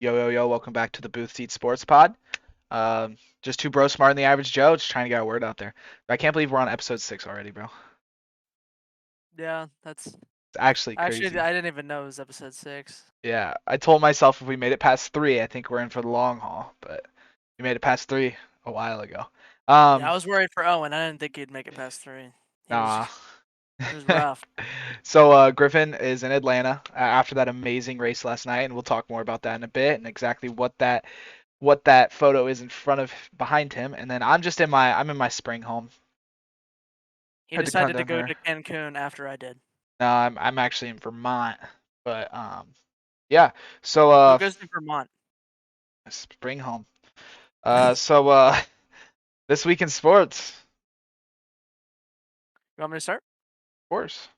Yo, yo, yo, welcome back to the Booth Seat Sports Pod. Just two bros smarter than the average Joe, just trying to get our word out there. I can't believe we're on episode 6 already, bro. It's Yeah, that's actually actually crazy. I didn't even know it was episode 6. Yeah, I told myself if we made it past 3, I think we're in for the long haul, but we made it past 3 a while ago. Yeah, Um, I was worried for Owen. I didn't think he'd make it past 3. He was nah. it was rough. So Griffin is in Atlanta after that amazing race last night, and we'll talk more about that in a bit and exactly what that photo is in front of behind him. And then I'm in my spring home. He Had to come decided to down go here. to Cancun after I did. No, I'm actually in Vermont, but yeah. So Who goes to Vermont? spring home. So this week in sports, You want me to start? of course.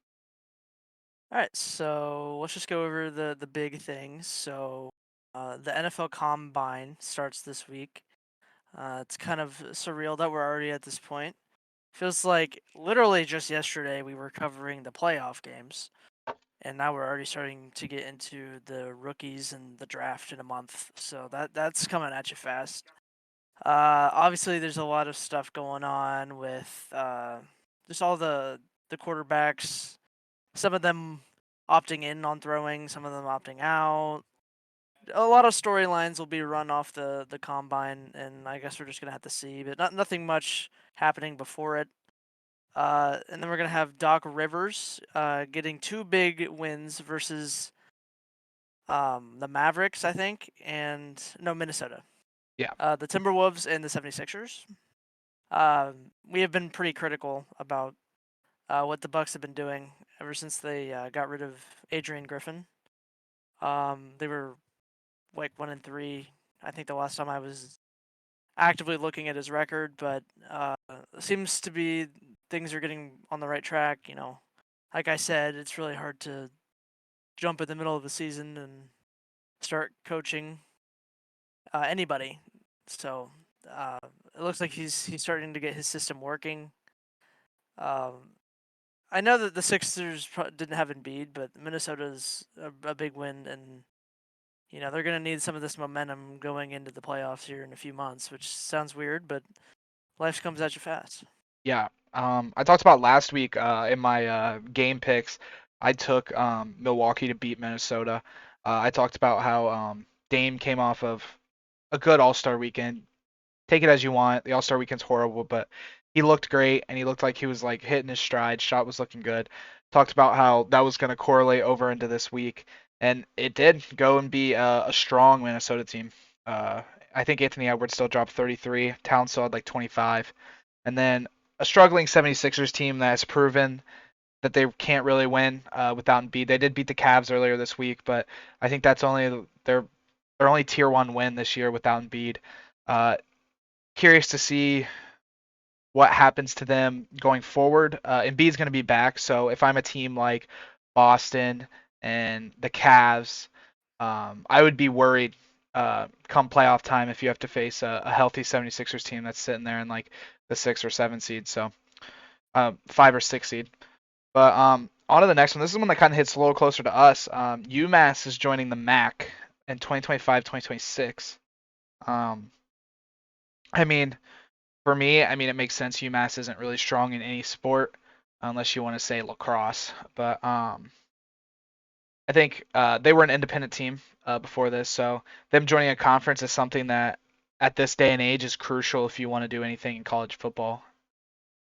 All right, so let's just go over the big things. So, the NFL Combine starts this week. It's kind of surreal that we're already at this point. Feels like literally just yesterday we were covering the playoff games. And now we're already starting to get into the rookies and the draft in a month, so that's coming at you fast. Obviously, there's a lot of stuff going on with just all the quarterbacks. Some of them opting in on throwing, some of them opting out. A lot of storylines will be run off the combine, and I guess we're just gonna have to see. But nothing much happening before it. And then we're gonna have Doc Rivers getting two big wins versus the Mavericks, I think, and no, Minnesota. Yeah. The Timberwolves and the 76ers. We have been pretty critical about what the Bucks have been doing ever since they got rid of Adrian Griffin. They were like 1-3. I think the last time I was actively looking at his record, but seems to be things are getting on the right track. Like I said, it's really hard to jump in the middle of the season and start coaching anybody. So uh, it looks like he's starting to get his system working. Um, I know that the Sixers didn't have Embiid, but Minnesota's a big win, and they're going to need some of this momentum going into the playoffs here in a few months, which sounds weird, but life comes at you fast. Yeah. I talked about last week in my game picks. I took Milwaukee to beat Minnesota. I talked about how Dame came off of a good All-Star weekend. Take it as you want. The All-Star weekend's horrible, but he looked great and he looked like he was like hitting his stride. Shot was looking good. Talked about how that was going to correlate over into this week, and it did go and be a strong Minnesota team. Uh, I think Anthony Edwards still dropped 33. Towns still had like 25, and then a struggling 76ers team that has proven that they can't really win without Embiid. They did beat the Cavs earlier this week, but I think that's only their only tier one win this year without Embiid. Uh, Curious to see what happens to them going forward. Embiid's going to be back, so if I'm a team like Boston and the Cavs, I would be worried come playoff time if you have to face a healthy 76ers team that's sitting there in like the 6 or 7 seed, so 5 or 6 seed. But on to the next one. This is one that kind of hits a little closer to us. UMass is joining the MAC in 2025-2026. Um, I mean, for me, it makes sense. UMass isn't really strong in any sport unless you want to say lacrosse. But I think they were an independent team before this, so them joining a conference is something that at this day and age is crucial if you want to do anything in college football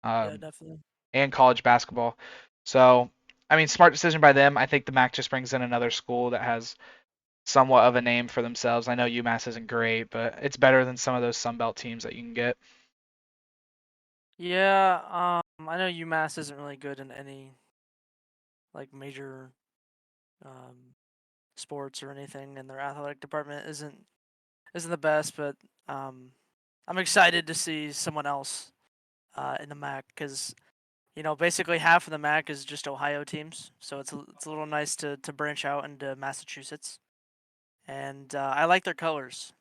Yeah, um, definitely. and college basketball. So, smart decision by them. I think the MAC just brings in another school that has somewhat of a name for themselves. I know UMass isn't great, but it's better than some of those Sun Belt teams that you can get. Yeah, I know UMass isn't really good in any like major um, sports or anything, and their athletic department isn't the best. But um, I'm excited to see someone else in the MAC because basically half of the MAC is just Ohio teams, so it's a little nice to branch out into Massachusetts, and I like their colors.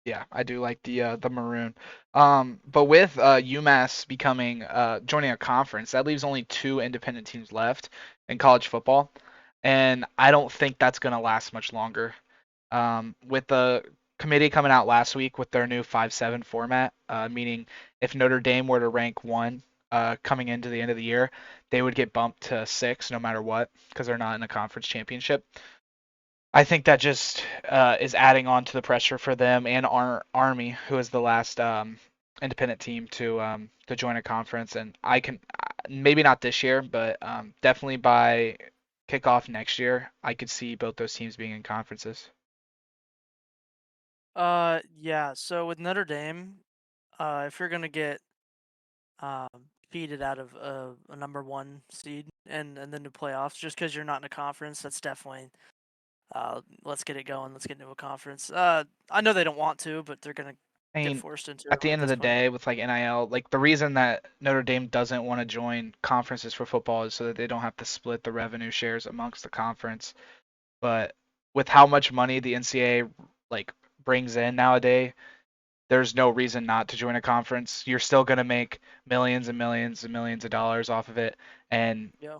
Yeah, I do like the maroon. But with UMass becoming joining a conference, that leaves only two independent teams left in college football, and I don't think that's gonna last much longer. With the committee coming out last week with their new 5-7 format, meaning if Notre Dame were to rank one coming into the end of the year, they would get bumped to 6 no matter what because they're not in a conference championship. I think that just is adding on to the pressure for them and Army, who is the last independent team to join a conference. And I can maybe not this year, but definitely by kickoff next year, I could see both those teams being in conferences. Yeah. So with Notre Dame, if you're gonna get cheated out of a number one seed and then to playoffs, just because you're not in a conference, that's definitely let's get it going. Let's get into a conference. I know they don't want to, but they're gonna I get mean, forced into it at the with end of this the point. day, with like NIL, like the reason that Notre Dame doesn't want to join conferences for football is so that they don't have to split the revenue shares amongst the conference. But with how much money the NCAA like brings in nowadays, there's no reason not to join a conference. You're still gonna make millions and millions and millions of dollars off of it, and Yeah.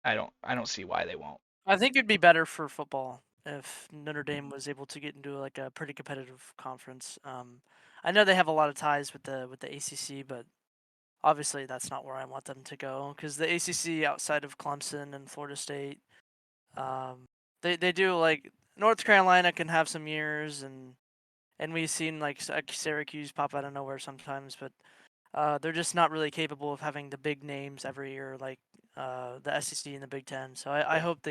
I don't see why they won't. I think it'd be better for football if Notre Dame was able to get into like a pretty competitive conference. I know they have a lot of ties with the ACC, but obviously that's not where I want them to go because the ACC outside of Clemson and Florida State, um, they do like North Carolina can have some years and we've seen like Syracuse pop out of nowhere sometimes, but they're just not really capable of having the big names every year like the SEC and the Big Ten. So Yeah. I hope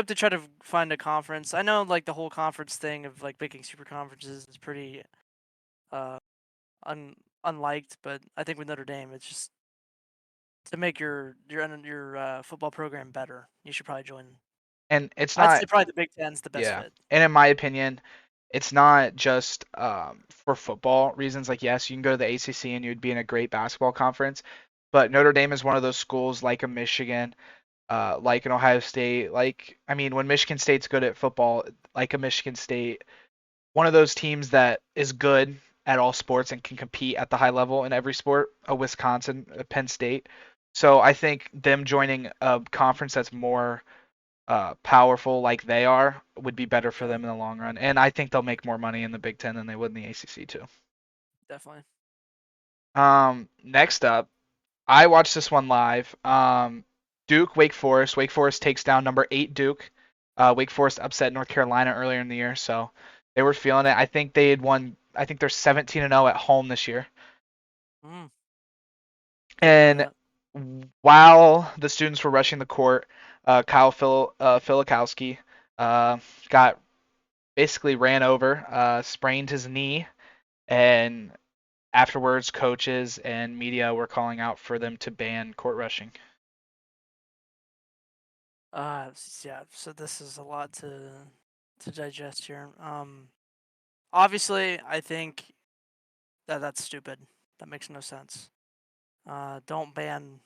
they try to find a conference. I know like the whole conference thing of like making super conferences is pretty uh un unliked, but I think with Notre Dame, it's just to make your football program better. You should probably join. And it's I'd not say probably the Big Ten's the best Yeah. fit. And in my opinion, it's not just for football reasons. Like, yes, you can go to the ACC and you'd be in a great basketball conference, but Notre Dame is one of those schools like a Michigan, like an Ohio State. Like, I mean, when Michigan State's good at football, like a Michigan State, one of those teams that is good at all sports and can compete at the high level in every sport, a Wisconsin, a Penn State. So I think them joining a conference that's more powerful like they are would be better for Yeah, them in the long run. And I think they'll make more money in the Big Ten than they would in the ACC too. definitely. Next up, I watched this one live. Duke, Wake Forest. Wake Forest takes down number 8 Duke. Wake Forest upset North Carolina earlier in the year, so they were feeling it. I think they had won. I think they're 17 and 0 at home this year. Mm, didn't know And that. while the students were rushing the court, Kyle Filikowski got basically ran over, sprained his knee, and afterwards, coaches and media were calling out for them to ban court rushing. Yeah. So this is a lot to digest here. Obviously, I think that that's stupid. That makes no sense. Don't ban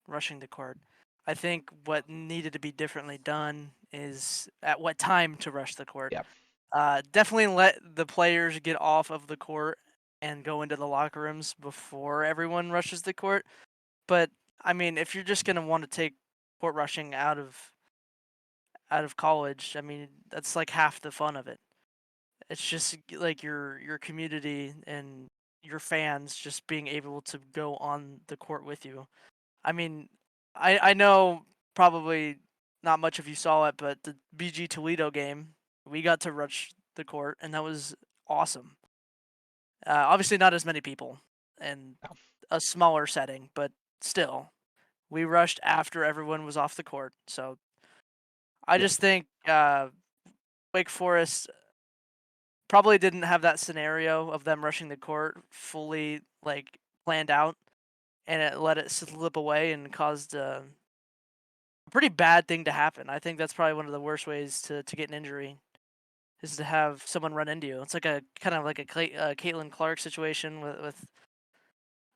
rushing the court. I think what needed to be differently done is at what time to rush the court. Yeah, Definitely let the players get off of the court and go into the locker rooms before everyone rushes the court. But I mean, if you're just gonna want to take court rushing out of college, I mean, that's like half the fun of it. It's just like your community and your fans just being able to go on the court with you. I mean, I know probably not much of you saw it, but the BG Toledo game, we got to rush the court, and that was awesome. Obviously, not as many people and a smaller setting, but still, we rushed after everyone was off the court. So I yeah, just think Wake Forest probably didn't have that scenario of them rushing the court fully like planned out, and it let it slip away and caused a pretty bad thing to happen. I think that's probably one of the worst ways to get an injury is to have someone run into you. It's like a kind of like a Caitlin Clark situation with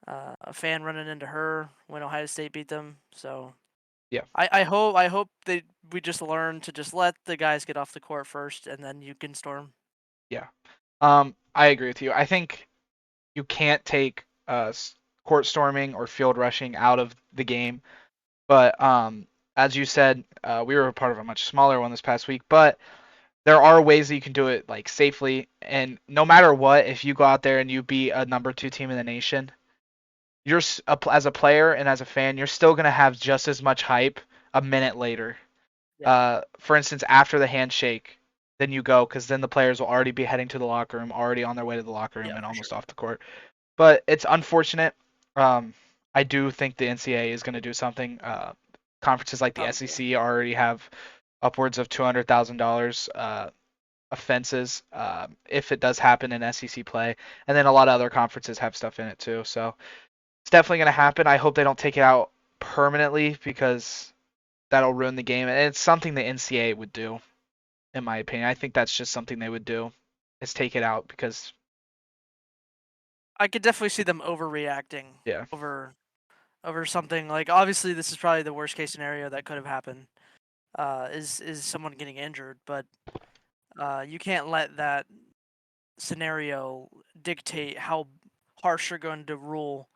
a fan running into her when Ohio State beat them. So yeah, I hope they we just learn to just let the guys get off the court first, and then you can storm. yeah. I agree with you. I think you can't take court storming or field rushing out of the game, but as you said, we were a part of a much smaller one this past week, but there are ways that you can do it like safely. And no matter what, if you go out there and you beat a number 2 team in the nation, as a player and as a fan, you're still gonna have just as much hype a minute later. Yeah. For instance, after the handshake, then you go because then the players will already be heading to the locker room, already on their way to the locker room Yeah, and for sure. almost off the court. But it's unfortunate. Um, I do think the NCAA is going to do something. Conferences like the Probably. SEC already have upwards of $200,000 offenses if it does happen in SEC play, and then a lot of other conferences have stuff in it too. So it's definitely going to happen. I hope they don't take it out permanently because that'll ruin the game, and it's something the NCAA would do, in my opinion. I think that's just something they would do, is take it out because I could definitely see them overreacting yeah, over over something like, obviously this is probably the worst case scenario that could have happened. Is someone getting injured, but you can't let that scenario dictate how harsh you're going to rule,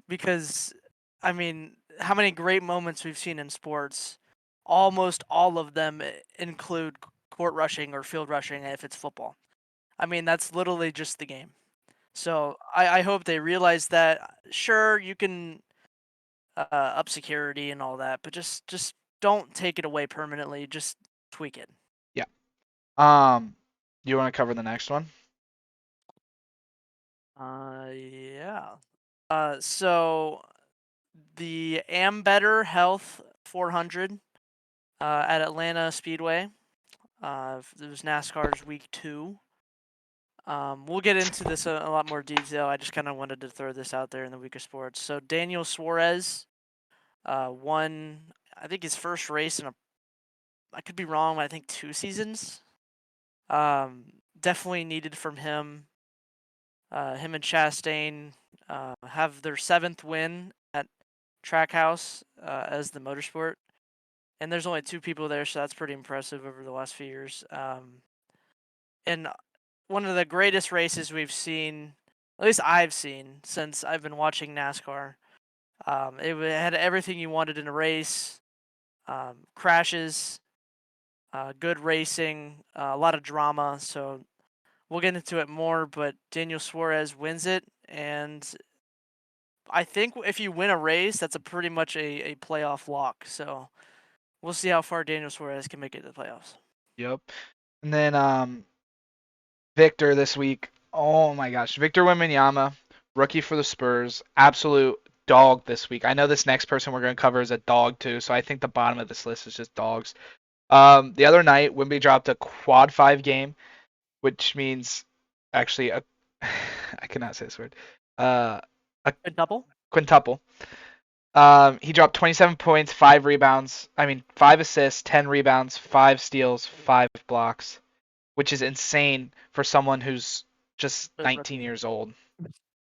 because I mean, how many great moments we've seen in sports, almost all of them include court rushing or field rushing if it's football. I mean, that's literally just the game. So I hope they realize that. Sure, you can up security and all that, but just don't take it away permanently. Just tweak it. yeah. Um, you want to cover the next one? Yeah. So the Ambetter Health 400 at Atlanta Speedway. It was NASCAR's week 2. We'll get into this a lot more detail. I just kind of wanted to throw this out there in the week of sports. So Daniel Suarez won, I think, his first race in I could be wrong, but I think 2 seasons. Definitely needed from him. Him and Chastain have their 7th win at Trackhouse as the motorsport. And there's only 2 people there, so that's pretty impressive over the last few years. And one of the greatest races we've seen, at least I've seen, since I've been watching NASCAR. It had everything you wanted in a race: crashes, good racing, a lot of drama. So we'll get into it more, but Daniel Suarez wins it, and I think if you win a race, that's a pretty much a playoff lock. So we'll see how far Daniel Suarez can make it to the playoffs. Yep. And then Victor this week. Oh my gosh, Victor Wembanyama, rookie for the Spurs, absolute dog this week. I know this next person we're going to cover is a dog too, so I think the bottom of this list is just dogs. The other night, Wemby dropped a quad 5 game, which means actually a I cannot say this word. A A double? quintuple. He dropped 27 points, 5 assists, 10 rebounds, 5 steals, 5 blocks, which is insane for someone who's just A 19 rookie. years old.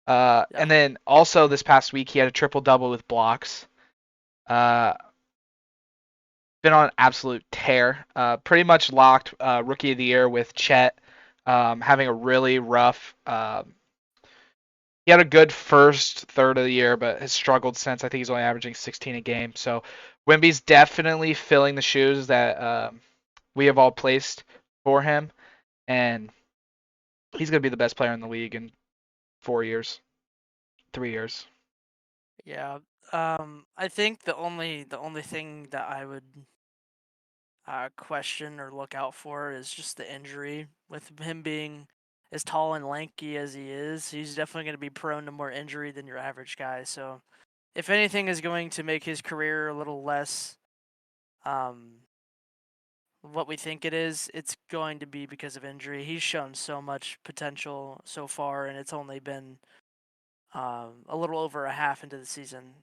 Yeah. And then also this past week he had a triple double with blocks. Uh, been on an absolute tear. Pretty much locked rookie of the year with Chet. Having a really rough. He had a good first third of the year, but has struggled since. I think he's only averaging 16 a game. So Wimby's definitely filling the shoes that we have all placed for him, and he's gonna be the best player in the league in 4 years, 3 years. Yeah. I think the only thing that I would question or look out for is just the injury. With him being as tall and lanky as he is, he's definitely going to be prone to more injury than your average guy. So, if anything is going to make his career a little less um, what we think it is, it's going to be because of injury. He's shown so much potential so far, and it's only been a little over a half into the season.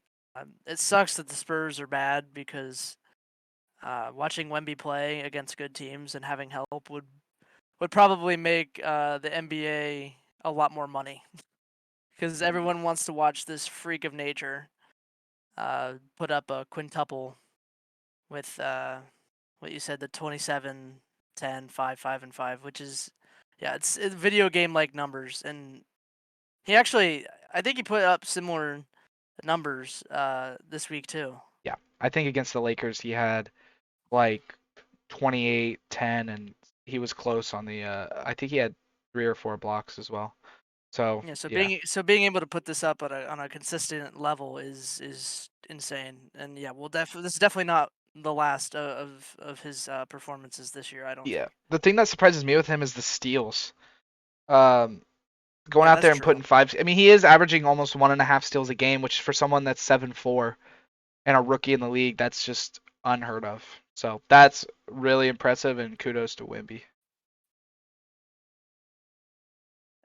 It sucks that the Spurs are bad because watching Wemby play against good teams and having help would probably make the NBA a lot more money, because everyone wants to watch this freak of nature put up a quintuple with what you said, the 27, 10, 5, 5, and 5, which is, yeah, it's video game like numbers. And he actually, I think he put up similar numbers this week too. Yeah, I think against the Lakers he had like 28, 10, and he was close on the. I think he had 3 or 4 blocks as well. So Yeah, yeah, so being able to put this up on a consistent level is insane. And yeah, we'll definitely this is definitely not the last of his performances this year. I don't yeah. think. The thing that surprises me with him is the steals. Um, Going Yeah, out that's there and true. putting five. I mean, he is averaging almost 1.5 steals a game, which for someone that's 7'4" and a rookie in the league, that's just unheard of. So that's really impressive, and kudos to Wimby.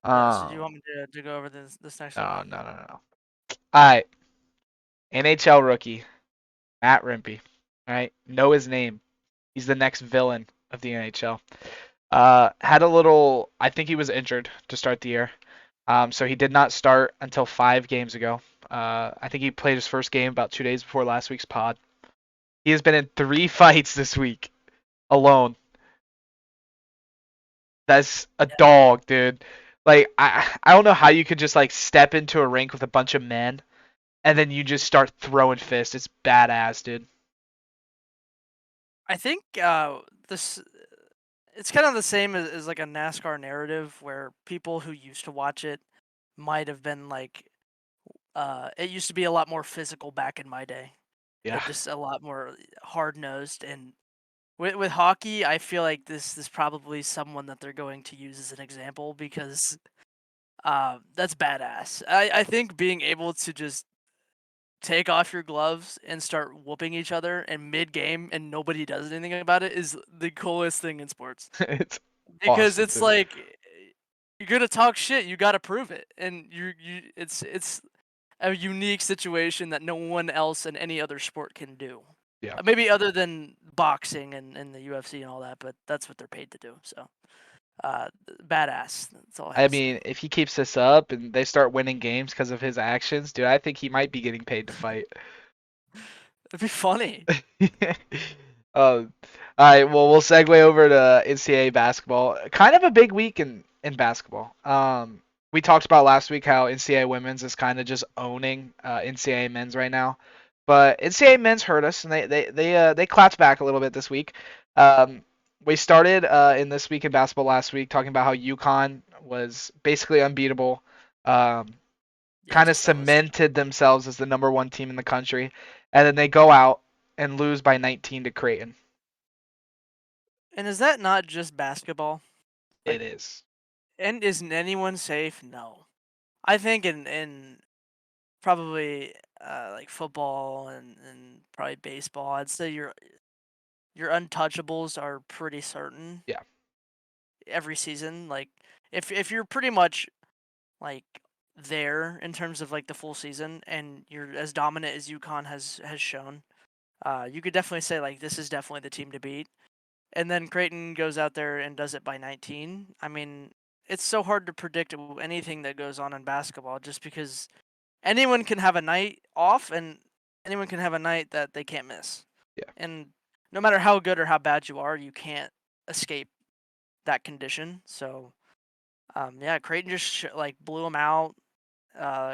Yeah. So do you Um, want me to go over this next one? no, no, no, no. All right, NHL rookie Matt Rimpey. All right, know his name. He's the next villain of the NHL. Had a little. I think he was injured to start the year. So he did not start until 5 games ago. I think he played his first game about 2 days before last week's pod. He has been in 3 fights this week alone. That's a Yeah. dog, dude. Like I don't know how you could just like step into a rink with a bunch of men and then you just start throwing fists. It's badass, dude. I think this it's kind of the same as like a NASCAR narrative where people who used to watch it might have been like it used to be a lot more physical back in my day. Yeah. It just a lot more hard nosed and with hockey, I feel like this is probably someone that they're going to use as an example because that's badass. I think being able to just take off your gloves and start whooping each other in mid game and nobody does anything about it is the coolest thing in sports. It's Because awesome, it's dude. like you're gonna talk shit, you gotta prove it, and it's a unique situation that no one else in any other sport can do. Yeah. Maybe other than boxing and the UFC and all that, but that's what they're paid to do. So, badass. That's all I have I to say. mean, if he keeps this up and they start winning games because of his actions, dude, I think he might be getting paid to fight. It'd be funny. All right, well, we'll segue over to NCAA basketball. Kind of a big week in basketball. We talked about last week how NCAA women's is kind of just owning NCAA men's right now, but NCAA men's hurt us, and they clapped back a little bit this week. Um, we started in this week in basketball last week talking about how UConn was basically unbeatable. Um, Yeah, Kind it's of clueless. cemented themselves as the number 1 team in the country, and then they go out and lose by 19 to Creighton. And is that not just basketball? Like, It is. and isn't anyone safe? No. I think in probably like football and probably baseball, I'd say your untouchables are pretty certain Yeah, every season. Like if you're pretty much like there in terms of like the full season and you're as dominant as UConn has shown, you could definitely say like this is definitely the team to beat. And then Creighton goes out there and does it by 19. I mean, it's so hard to predict anything that goes on in basketball just because anyone can have a night off and anyone can have a night that they can't miss. yeah, And no matter how good or how bad you are, you can't escape that condition. So, yeah, Creighton just like blew them out.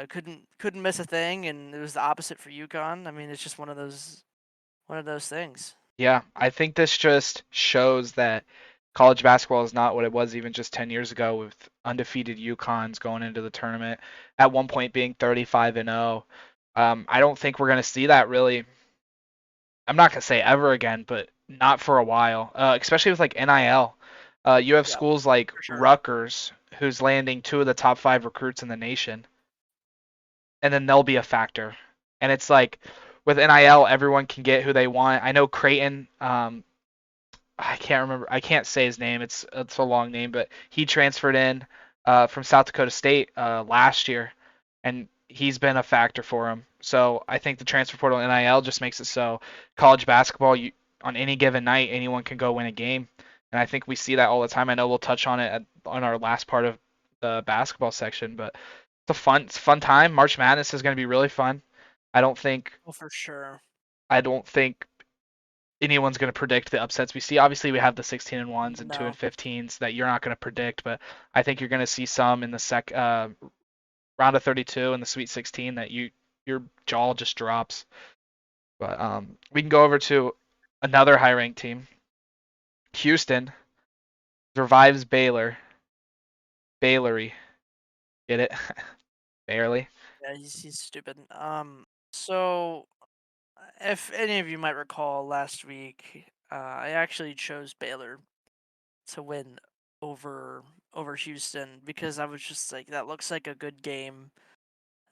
Couldn't miss a thing, and it was the opposite for UConn. I mean, it's just one of those things. yeah. I think this just shows that college basketball is not what it was even just 10 years ago with undefeated UConns going into the tournament at one point being 35-0. I don't think we're going to see that really. I'm not going to say ever again, but not for a while, especially with like NIL. You have Yeah, schools like for sure. Rutgers, who's landing 2 of the top 5 recruits in the nation, and then they'll be a factor. And it's like with NIL, everyone can get who they want. I know Creighton. I can't remember. I can't say his name. It's a long name, but he transferred in from South Dakota State last year, and he's been a factor for him. So I think the transfer portal NIL just makes it so college basketball, on any given night, anyone can go win a game, and I think we see that all the time. I know we'll touch on it on our last part of the basketball section, but it's a fun time. March Madness is going to be really fun. I don't think Well, for sure. I don't think anyone's going to predict the upsets we see. Obviously, we have the 16-1s and 2 No, and 15s that you're not going to predict, but I think you're going to see some in the round of 32 and the Sweet 16 that your jaw just drops. But we can go over to another high ranked team, Houston. Revives Baylor. Baylory. Get it? Barely. Yeah, he's stupid. So if any of you might recall last week, I actually chose Baylor to win over Houston because I was just like, that looks like a good game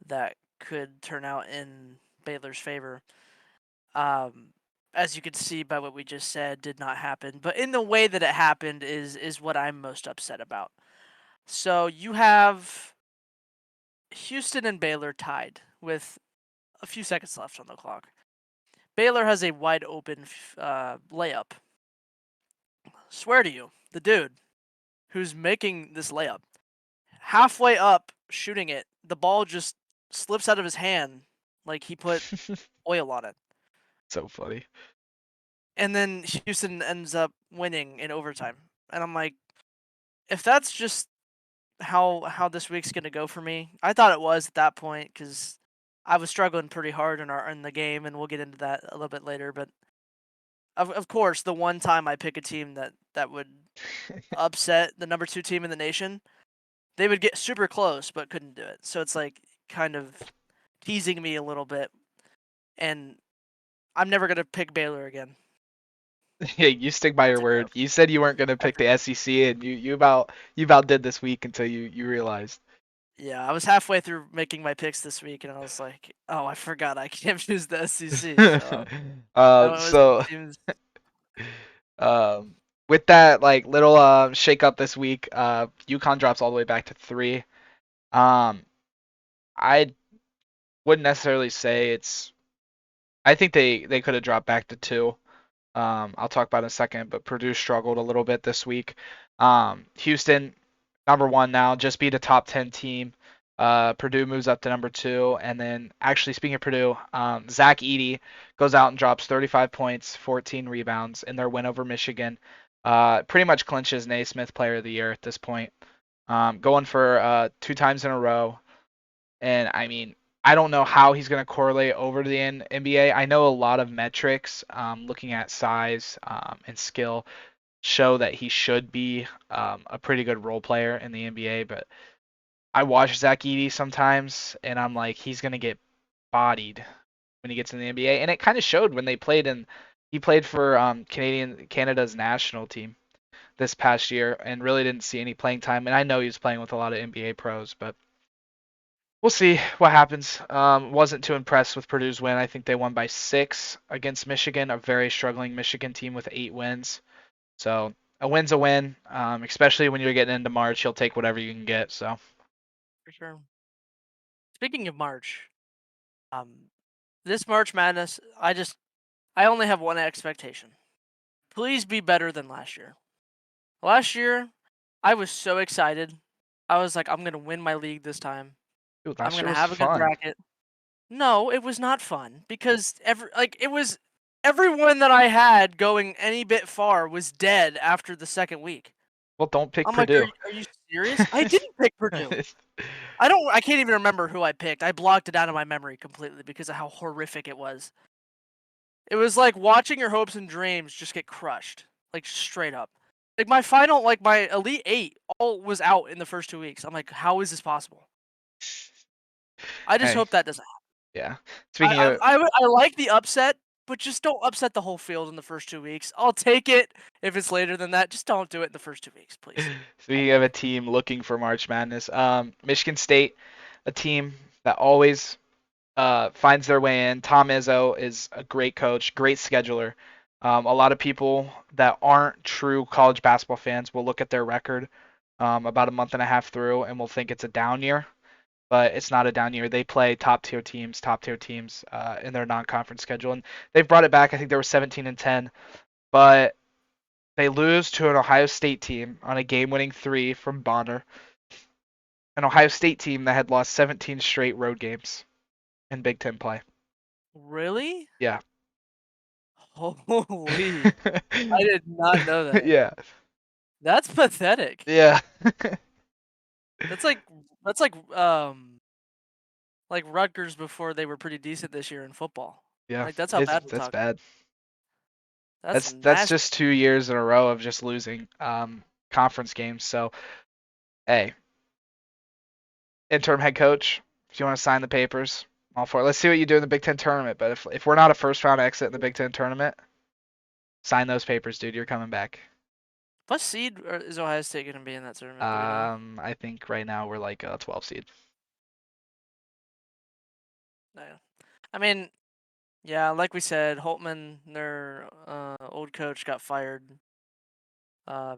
that could turn out in Baylor's favor. Um, as you can see by what we just said, did not happen. But in the way that it happened is what I'm most upset about. So you have Houston and Baylor tied with a few seconds left on the clock. Baylor has a wide open layup. Swear to you, the dude who's making this layup, halfway up shooting it, the ball just slips out of his hand like he put oil on it. So funny. And then Houston ends up winning in overtime. And I'm like, if that's just how this week's gonna go for me, I thought it was at that point because I was struggling pretty hard in the game, and we'll get into that a little bit later. But of course, the one time I pick a team that would upset the number 2 team in the nation, they would get super close but couldn't do it. So it's like kind of teasing me a little bit, and I'm never gonna pick Baylor again. Yeah, you stick by your It's a no. word. You said you weren't gonna pick the SEC, and you about did this week until you realized. Yeah, I was halfway through making my picks this week, and I was like, "Oh, I forgot I can't choose the SEC." So I went with some So teams. um, with that like little shake up this week, UConn drops all the way back to 3. Um, I wouldn't necessarily say it's. I think they could have dropped back to 2. I'll talk about in a second, but Purdue struggled a little bit this week. Houston, number 1 now, just beat a top 10 team. Purdue moves up to number 2, and then actually speaking of Purdue, Zach Edey goes out and drops 35 points, 14 rebounds in their win over Michigan. Pretty much clinches Naismith Player of the Year at this point. Going for 2 times in a row. And I mean, I don't know how he's going to correlate over to the NBA. I know a lot of metrics, looking at size and skill, show that he should be a pretty good role player in the NBA. But I watch Zach Edey sometimes, and I'm like, he's going to get bodied when he gets in the NBA. And it kind of showed when they played in. He played for Canada's national team this past year, and really didn't see any playing time. And I know he was playing with a lot of NBA pros, but we'll see what happens. Wasn't too impressed with Purdue's win. I think they won by 6 against Michigan, a very struggling Michigan team with 8 wins. So a win's a win, especially when you're getting into March. You'll take whatever you can get. So For sure. Speaking of March, um, this March Madness, I only have one expectation. Please be better than last year. Last year, I was so excited. I was like, I'm gonna win my league this time. dude, I'm last year gonna was have a good fun. bracket. No, it was not fun because everyone that I had going any bit far was dead after the second week. Well, don't pick I'm like, are Purdue. are you serious? I didn't pick Purdue. I can't even remember who I picked. I blocked it out of my memory completely because of how horrific it was. It was like watching your hopes and dreams just get crushed, like straight up. Like my Elite 8 all was out in the first 2 weeks. I'm like, how is this possible? I just Hey, hope that doesn't yeah. I Speaking I of, I like the upset, but just don't upset the whole field in the first 2 weeks. I'll take it if it's later than that. Just don't do it in the first 2 weeks, please. I speaking of beg a you. team looking for March Madness, Michigan State, a team that always finds their way in. Tom Izzo is a great coach, great scheduler. A lot of people that aren't true college basketball fans will look at their record about a month and a half through and will think it's a down year, but it's not a down year. They play top tier teams in their non-conference schedule, and they've brought it back. I think they were 17-10, but they lose to an Ohio State team on a game-winning 3 from Bonner, an Ohio State team that had lost 17 straight road games in Big Ten play. Really? Yeah. Holy. I did not know that. Yeah. That's pathetic. Yeah. That's like that's like Rutgers before they were pretty decent this year in football. Yeah. Like that's how It's bad we're that's talking. bad. That's That's nasty. just 2 years in a row of just losing. conference games. So, hey, interim head coach, if you want to sign the papers, all for it. Let's see what you do in the Big Ten tournament. But if we're not a first round exit in the Big Ten tournament, sign those papers, dude. You're coming back. What seed is Ohio State going to be in that tournament? Do we know? I think right now we're like a 12 seed. No. I mean, yeah, like we said, Holtman, their old coach, got fired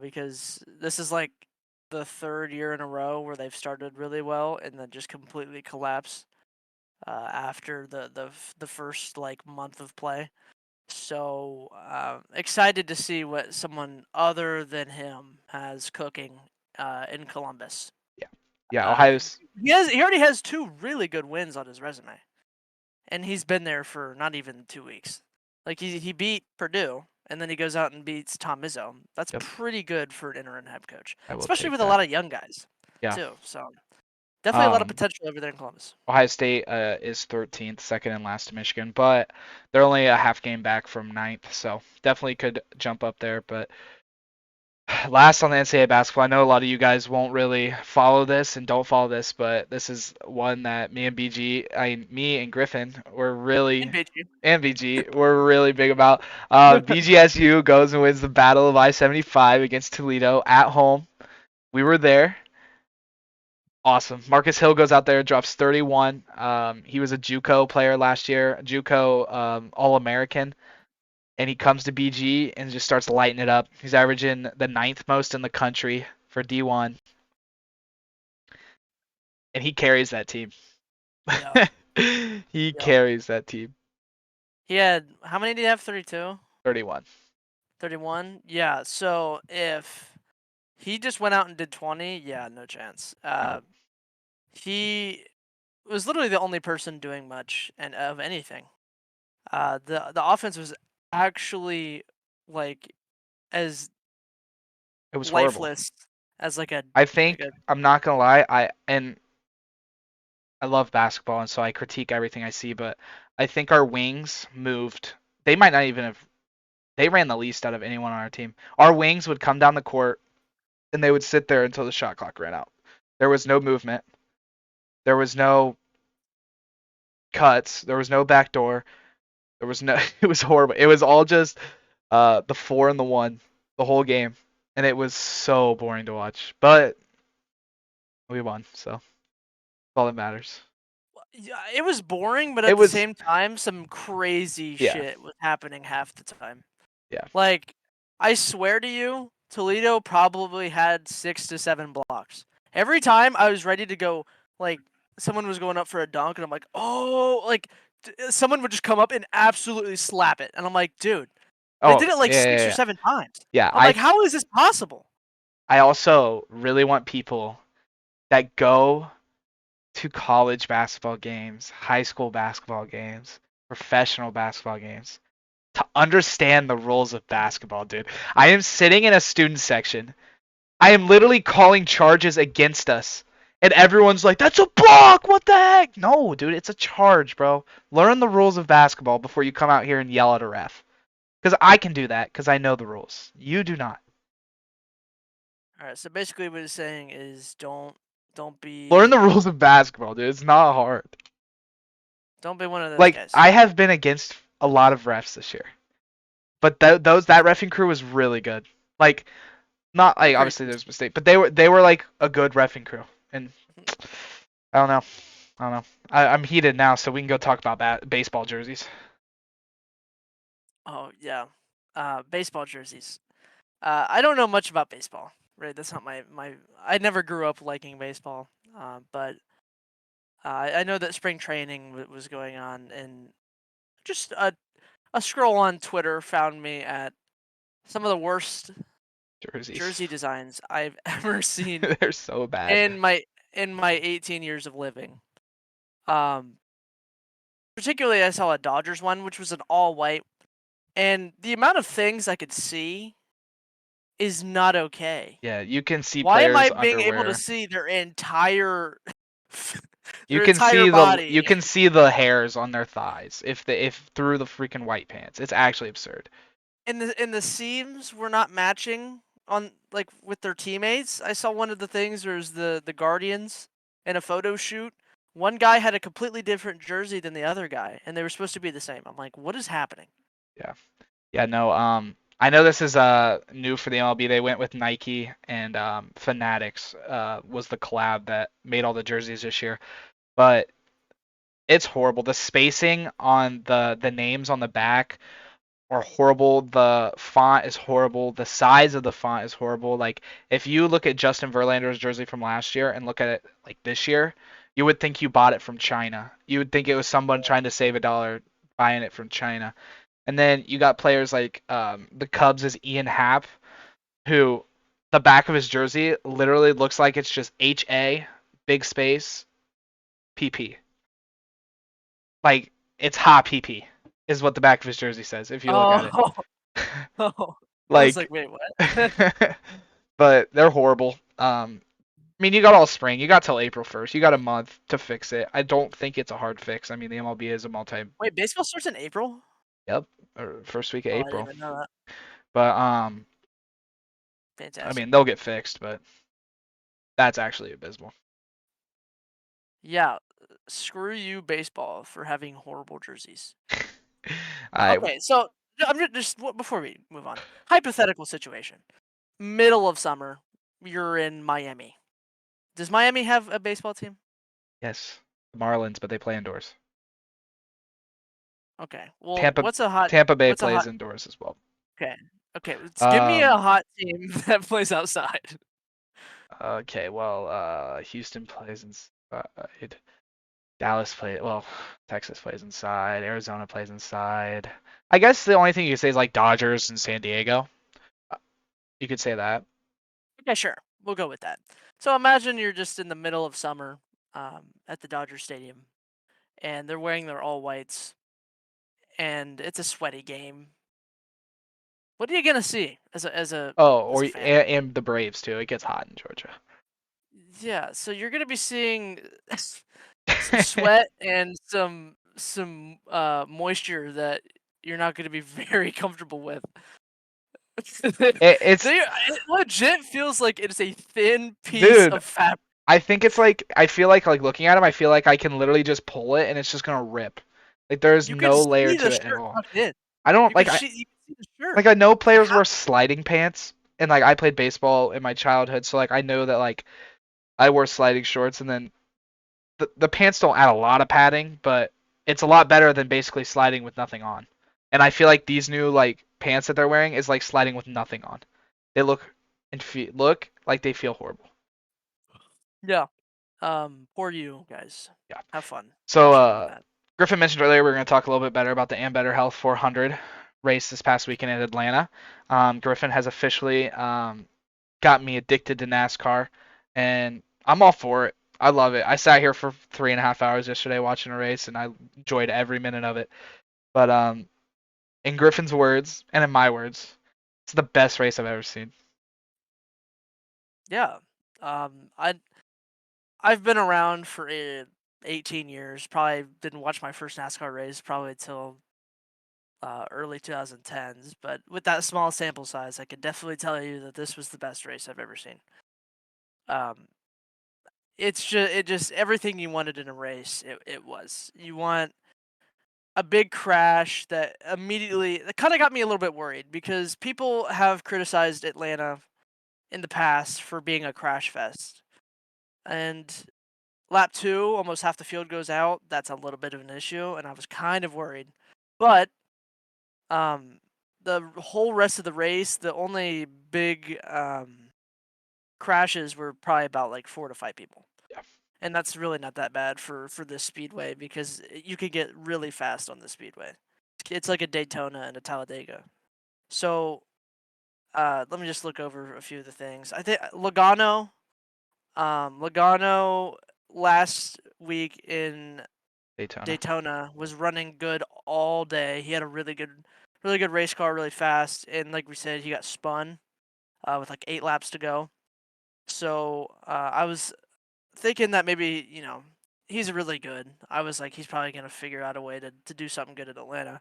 because this is like the third year in a row where they've started really well and then just completely collapse after the first like month of play. So excited to see what someone other than him has cooking in Columbus. Yeah, yeah. Uh, Ohio's he already has 2 really good wins on his resume, and he's been there for not even 2 weeks. Like he beat Purdue, and then he goes out and beats Tom Izzo. That's Yep, pretty good for an interim head coach, I will especially take with a that. lot of young guys Yeah. too. So definitely a lot of Um, potential over there in Columbus. Ohio State is 13th, second and last to Michigan, but they're only a half game back from ninth, so definitely could jump up there. But last on the NCAA basketball, I know a lot of you guys won't really follow this and don't follow this, but this is one that me and Griffin were And really, beat you. and BG, were really big about. BGSU goes and wins the Battle of I-75 against Toledo at home. We were there. Awesome. Marcus Hill goes out there, drops 31. He was a JUCO player last year, a JUCO All-American, and he comes to BG and just starts lighting it up. He's averaging the ninth most in the country for D1, and he carries that team. Yeah. He Yep. carries that team. He had how many did he have? 32? 31. 31? Yeah. So if he just went out and did 20, yeah, no chance. No, He was literally the only person doing much and of anything. The offense was actually like as it was horrible. lifeless as like a I like think a I'm not gonna lie. I love basketball, and so I critique everything I see, but I think our wings moved. They might not even have. They ran the least out of anyone on our team. Our wings would come down the court and they would sit there until the shot clock ran out. There was no movement. There was no cuts. There was no back door. There was no. It was horrible. It was all just the 4 and the 1 the whole game, and it was so boring to watch. But we won, so that's all that matters. yeah, it was boring, but It at the was same time, some crazy yeah, shit was happening half the time. yeah. Like, I swear to you, Toledo probably had 6 to 7 blocks. Every time I was ready to go, like, someone was going up for a dunk, and I'm like, oh, like, someone would just come up and absolutely slap it. And I'm like, dude, they Oh did it like yeah, six yeah, or yeah. seven times. Yeah, I'm like, how is this possible? I also really want people that go to college basketball games, high school basketball games, professional basketball games to understand the rules of basketball, dude. I am sitting in a student section. I am literally calling charges against us. And everyone's like, that's a block! What the heck? No, dude, it's a charge, bro. Learn the rules of basketball before you come out here and yell at a ref. Because I can do that because I know the rules. You do not. All right, so basically what he's saying is don't Learn be the rules of basketball, dude. It's not hard. don't be one of those Like, guys. I have been against a lot of refs this year. But that reffing crew was really good. Like, not like Agreed. obviously there's mistake, but they were like a good reffing crew. And I don't know, I don't know. I'm heated now, so we can go talk about baseball jerseys. Oh yeah, baseball jerseys. I don't know much about baseball. Right, that's not my. I never grew up liking baseball, but I know that spring training was going on, and just a scroll on Twitter found me at some of the worst Jerseys. jersey designs I've ever seen They're so bad. in my 18 years of living. Um, Particularly I saw a Dodgers one, which was an all white, and the amount of things I could see is not okay. Yeah, you can see Why am I players' being able to underwear. see their entire You their can entire see body the hairs on their thighs if through the freaking white pants. It's actually absurd. and the seams were not matching on like with their teammates. I saw one of the things where it was the Guardians in a photo shoot. One guy had a completely different jersey than the other guy, and they were supposed to be the same. I'm like, what is happening? Yeah. Yeah, no, I know this is new for the MLB. They went with Nike and Fanatics was the collab that made all the jerseys this year. But it's horrible. The spacing on the names on the back are horrible. The font is horrible. The size of the font is horrible. Like if you look at Justin Verlander's jersey from last year and look at it like this year, you would think you bought it from China. You would think it was someone trying to save a dollar buying it from China. And then you got players like the Cubs' is Ian Happ, who the back of his jersey literally looks like it's just HA, big space, PP. Like it's Ha PP is what the back of his jersey says if you look at it. Oh, oh. I was Like, like, wait, what? but they're horrible. I mean, you got all spring. You got till April 1st. You got a month to fix it. I don't think it's a hard fix. I mean, the MLB is a multi. Wait, baseball starts in April? Yep, or first week of Oh, I didn't April. even know that. But I Fantastic. mean, they'll get fixed, but that's actually abysmal. Yeah, screw you, baseball, for having horrible jerseys. I Okay, so before we move on, hypothetical situation. Middle of summer, you're in Miami. Does Miami have a baseball team? yes, the Marlins, but they play indoors. Okay. Well, Tampa what's a hot Tampa Bay what's a plays hot indoors as well. Okay. Okay, give me a Um, hot team that plays outside. okay, well, Houston plays inside. Dallas plays, well, Texas plays inside. Arizona plays inside. I guess the only thing you could say is like Dodgers and San Diego. Uh, You could say that. Okay, sure. We'll go with that. So imagine you're just in the middle of summer at the Dodger Stadium and they're wearing their all whites and it's a sweaty game. What are you gonna see Oh, as or a fan? and the Braves too. It gets hot in Georgia. Yeah, so you're gonna be seeing some sweat and some moisture that you're not gonna be very comfortable with. It's It legit feels like it is a thin piece dude. of fabric. I think it's like I feel like looking at him, I feel like I can literally just pull it and it's just gonna rip. Like there's You could no layer see the to it at shirt all. tucked in. I don't like You could see the shirt. I know Like players how wear sliding pants and like I played baseball in my childhood, so like I know that like I wore sliding shorts and then the pants don't add a lot of padding, but it's a lot better than basically sliding with nothing on. And I feel like these new like pants that they're wearing is like sliding with nothing on. They look like they feel horrible. Yeah. Poor you guys. Yeah. Have fun So watching that. Griffin mentioned earlier we are going to talk a little bit better about the And Better Health 400 race this past weekend in Atlanta. Griffin has officially got me addicted to NASCAR, and I'm all for it. I love it. I sat here for 3.5 hours yesterday watching a race, and I enjoyed every minute of it. But in Griffin's words, and in my words, it's the best race I've ever seen. Yeah. I've been around for 18 years. Probably didn't watch my first NASCAR race probably till early 2010s. But with that small sample size, I can definitely tell you that this was the best race I've ever seen. Um, it just everything you wanted in a race. It was. You want a big crash that immediately it kind of got me a little bit worried because people have criticized Atlanta in the past for being a crash fest. And lap 2, almost half the field goes out. That's a little bit of an issue and I was kind of worried. But um the whole rest of the race, the only big crashes were probably about like 4 to 5 people. Yeah. And that's really not that bad for this speedway because you can get really fast on the speedway. It's like a Daytona and a Talladega. So let me just look over a few of the things. I think Logano last week in Daytona. Daytona was running good all day. He had a really good race car, really fast, and like we said, he got spun with like 8 laps to go. So I was thinking that maybe he's really good. I was like, he's probably gonna figure out a way to do something good at Atlanta,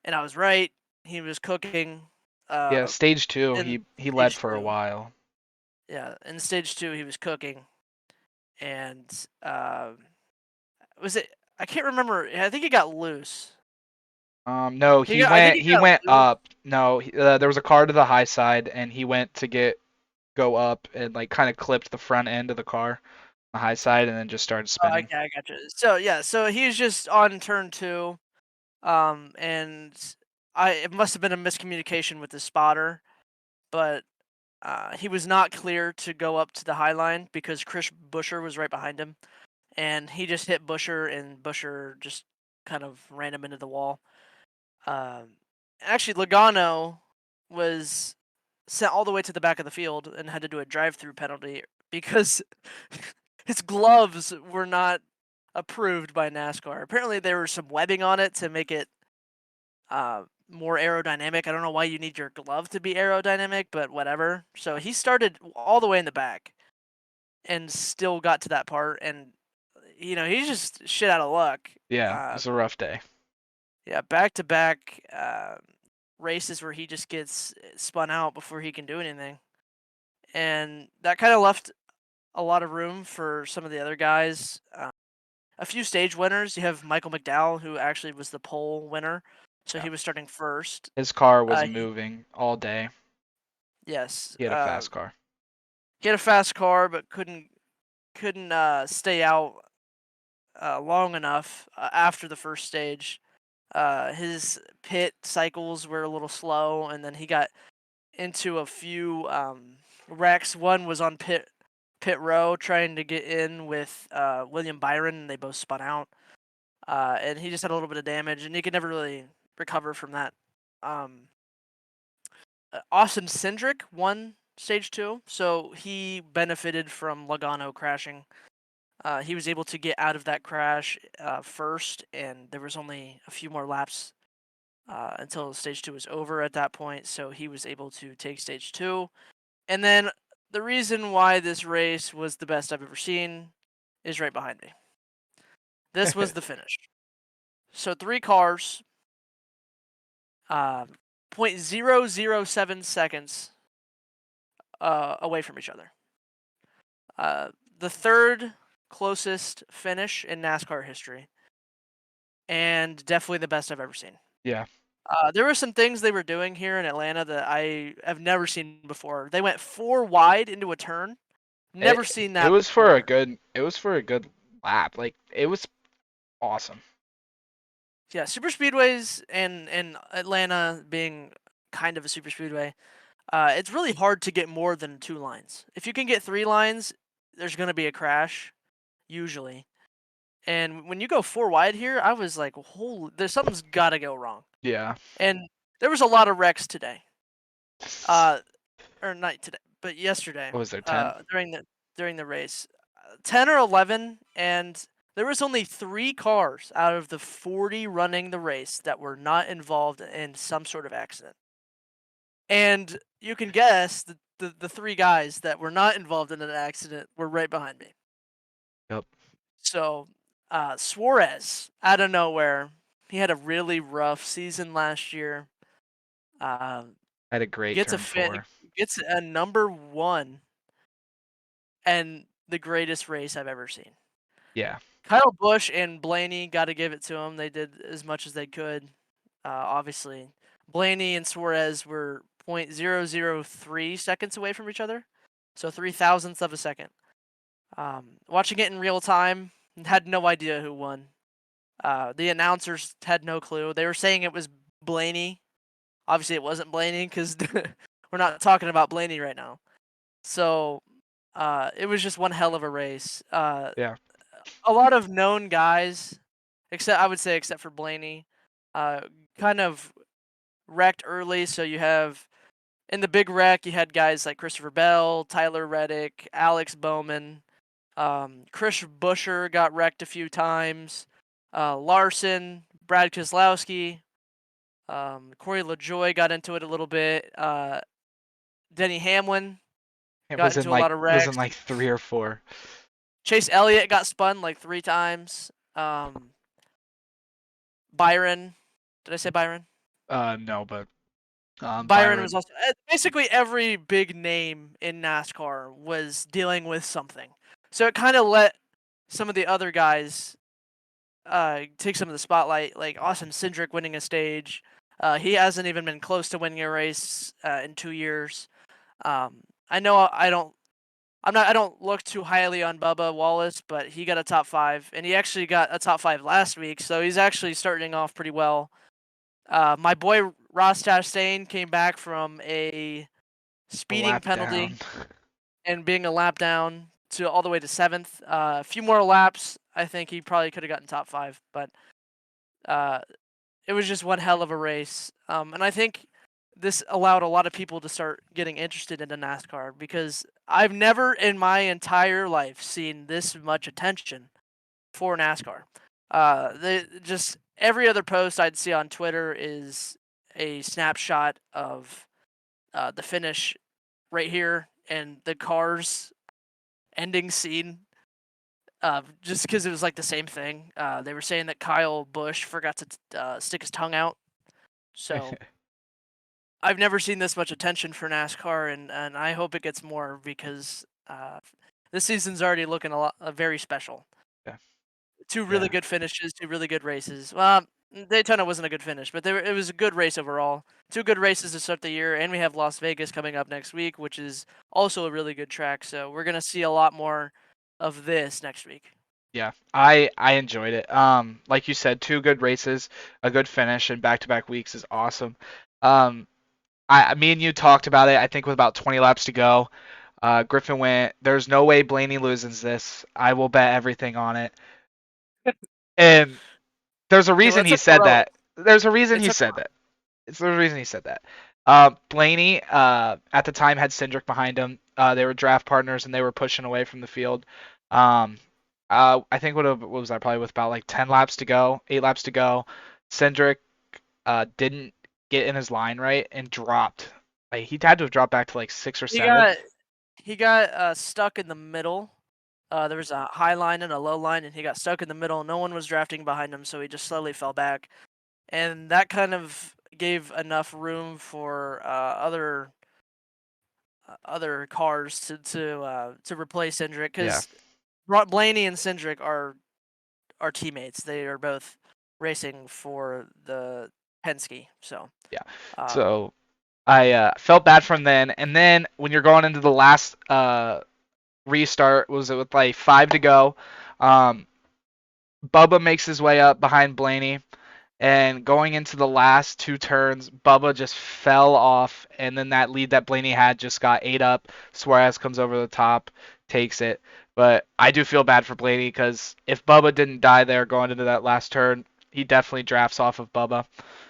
and I was right. He was cooking. Yeah, stage 2, in he led stage for a two. while. Yeah, in stage 2 he was cooking, and was it? I can't remember. I think he got loose. No, I think he he got went loose. up. No, there was a car to the high side, and he went to go up and like kind of clipped the front end of the car, the high side, and then just started Oh, spinning. okay, I got you. So yeah, so he's just on turn 2, and it must have been a miscommunication with the spotter, but he was not clear to go up to the high line because Chris Busher was right behind him, and he just hit Busher, and Busher just kind of ran him into the wall. Um, Actually, Logano was sent all the way to the back of the field and had to do a drive-through penalty because his gloves were not approved by NASCAR. Apparently, there was some webbing on it to make it more aerodynamic. I don't know why you need your glove to be aerodynamic, but whatever. So he started all the way in the back and still got to that part, and he's just shit out of luck. Yeah, it Uh, was a rough day. yeah, back to back races where he just gets spun out before he can do anything, and that kind of left a lot of room for some of the other guys. A few stage winners. You have Michael McDowell, who actually was the pole winner, so Yeah. he was starting first. His car was He moving all day. Yes, He had a fast car. he had a fast car, but couldn't stay out long enough after the first stage. His pit cycles were a little slow, and then he got into a few wrecks. One was on pit row trying to get in with William Byron, and they both spun out. And he just had a little bit of damage, and he could never really recover from that. Um, Austin Cindric won stage 2, so he benefited from Logano crashing. He was able to get out of that crash first, and there was only a few more laps until stage 2 was over at that point, so he was able to take stage 2. And then the reason why this race was the best I've ever seen is right behind me. This was the finish. So 3 cars, uh, 0.007 seconds away from each other. The third closest finish in NASCAR history, and definitely the best I've ever seen. Yeah. There were some things they were doing here in Atlanta that I have never seen before. They went 4 wide into a turn. Never seen It that was for a before. good lap. Like it was awesome. Yeah, super speedways and Atlanta being kind of a super speedway, it's really hard to get more than 2 lines. If you can get 3 lines, there's gonna be a crash usually. And when you go 4 wide here, I was like, "Holy, there's something's got to go wrong." Yeah. And there was a lot of wrecks today, uh, or not today, but yesterday, What was there, 10? during the race, 10 or 11, and there was only 3 cars out of the 40 running the race that were not involved in some sort of accident. And you can guess the 3 guys that were not involved in an accident were right behind me. Yep. So, Suarez, out of nowhere, he had a really rough season last year. Um, Had a great gets a turn fin- 4. gets a number 1 and the greatest race I've ever seen. Yeah. Kyle Busch and Blaney, got to give it to them. They did as much as they could. Obviously, Blaney and Suarez were 0.003 seconds away from each other, so 0.003 of a second. Watching it in real time, had no idea who won. The announcers had no clue. They were saying it was Blaney. Obviously, it wasn't Blaney because we're not talking about Blaney right now. So it was just one hell of a race. Yeah. A lot of known guys, except I would say except for Blaney, uh, kind of wrecked early. So you have in the big wreck, you had guys like Christopher Bell, Tyler Reddick, Alex Bowman. Chris Busher got wrecked a few times. Larson, Brad Keselowski, Corey LaJoy got into it a little bit. Denny Hamlin It got into a lot of was in wrecks. like 3 or 4. Chase Elliott got spun like 3 times. Byron, did I say Byron? No, but Byron was Byron. also basically every big name in NASCAR was dealing with something. So it kind of let some of the other guys take some of the spotlight, like Austin Cindric winning a stage. He hasn't even been close to winning a race in 2 years. I know I don't look too highly on Bubba Wallace, but he got a top five, and he actually got a top five last week, so he's actually starting off pretty well. My boy Ross Chastain came back from a A speeding lap penalty down. and being a lap down to all the way to seventh. A few more laps, I think he probably could have gotten top five, but uh, it was just one hell of a race. And I think this allowed a lot of people to start getting interested into NASCAR because I've never in my entire life seen this much attention for NASCAR. They just every other post I'd see on Twitter is a snapshot of the finish right here and the cars ending scene. Just because it was like the same thing. They were saying that Kyle Busch forgot to stick his tongue out. So I've never seen this much attention for NASCAR, and I hope it gets more because this season's already looking very special. Yeah. Two really Yeah. good finishes, two really good races. Well, Daytona wasn't a good finish, but it was a good race overall. Two good races to start the year, and we have Las Vegas coming up next week, which is also a really good track. So we're gonna see a lot more of this next week. Yeah, I enjoyed it. Like you said, two good races, a good finish, and back-to-back weeks is awesome. Um, me and you talked about it. I think with about 20 laps to go, Griffin went. There's no way Blaney loses this. I will bet everything on it. And there's a Okay, well, reason it's he a said Pirelli. that. There's a reason It's he a said that. It's the reason he said that. Blaney, at the time had Cindric behind him. They were draft partners and they were pushing away from the field. Um, I think what was that? Probably with about like 10 laps to go, 8 laps to go. Cindric didn't get in his line right and dropped. Like he had to have dropped back to like sixth or he seventh. got he got stuck in the middle. There was a high line and a low line, and he got stuck in the middle. No one was drafting behind him, so he just slowly fell back, and that kind of gave enough room for other cars to replace Cindric Yeah, because Blaney and Cindric are teammates. They are both racing for the Penske. So yeah. um, So I felt bad from then, and then when you're going into the last restart, was it with like 5 to go? Um, Bubba makes his way up behind Blaney, and going into the last two turns, Bubba just fell off, and then that lead that Blaney had just got ate up. Suarez comes over the top, takes it. But I do feel bad for Blaney because if Bubba didn't die there going into that last turn, he definitely drafts off of Bubba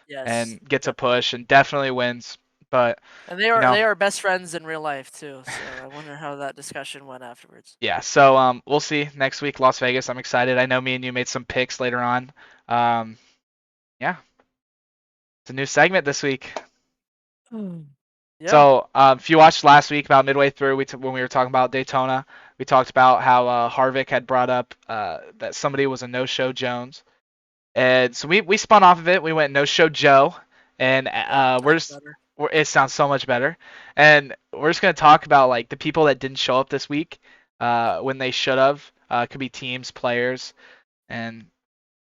yes, and gets a definitely. push and definitely wins. But And they you are know, they are best friends in real life too. So I wonder how that discussion went afterwards. yeah. So we'll see next week, Las Vegas. I'm excited. I know me and you made some picks later on. Um, yeah, it's a new segment this week. Yeah. So, if you watched last week, about midway through, when we were talking about Daytona, we talked about how Harvick had brought up that somebody was a no-show Jones, and so we spun off of it. We went no-show Joe, and Yeah. we're Sounds just better. it sounds so much better, and we're just gonna talk about like the people that didn't show up this week when they should have. Could be teams, players, and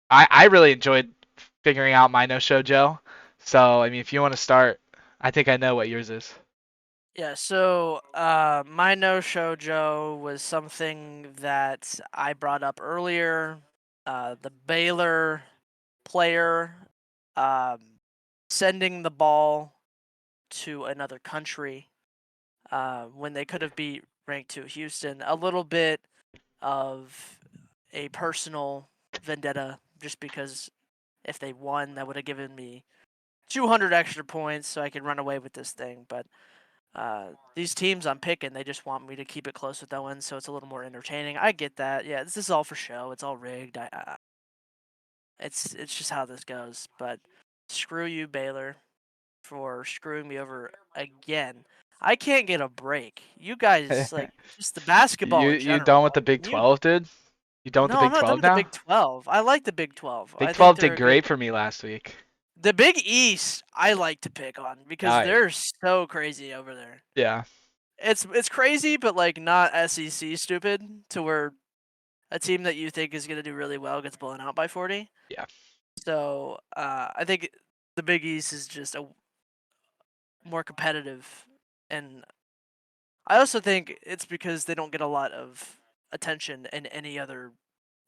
I really enjoyed figuring out my no-show Joe. So, I mean, if you want to start, I think I know what yours is. Yeah, so my no-show Joe was something that I brought up earlier. The Baylor player um, sending the ball to another country when they could have beat ranked two Houston. A little bit of a personal vendetta, just because if they won, that would have given me 200 extra points, so I could run away with this thing. But these teams I'm picking, they just want me to keep it close with Owens, so it's a little more entertaining. I get that. Yeah, this is all for show. It's all rigged. It's just how this goes. But screw you, Baylor, for screwing me over again. I can't get a break. You guys, like, just the basketball in You general. done with the Like, Big can you? 12, dude? You done with the No, I'm Big not done 12 with the now? Big 12. I like the Big 12. Big I think 12 they're did a good. great for me last week. The Big East, I like to pick on because I they're so crazy over there. yeah It's crazy, but like not SEC stupid to where a team that you think is going to do really well gets blown out by 40. yeah So I think the Big East is just a more competitive, and I also think it's because they don't get a lot of attention in any other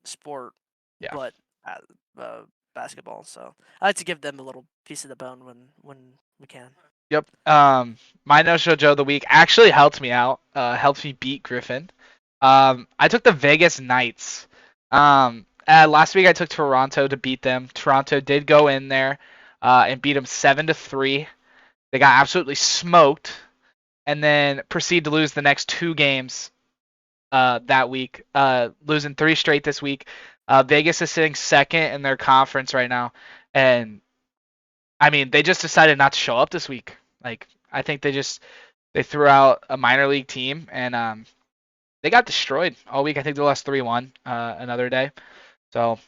sport yeah. but basketball. So I like to give them a little piece of the bone when we can. Yep. My no show Joe of the week actually helped me out. Helped me beat Griffin. I took the Vegas Knights. Last week I took Toronto to beat them. Toronto did go in there, and beat them 7-3. They got absolutely smoked, and then proceed to lose the next 2 games. That week, losing 3 straight this week. Vegas is sitting second in their conference right now, and I mean they just decided not to show up this week. Like I think they threw out a minor league team and they got destroyed all week. I think they lost 3-1 another day. So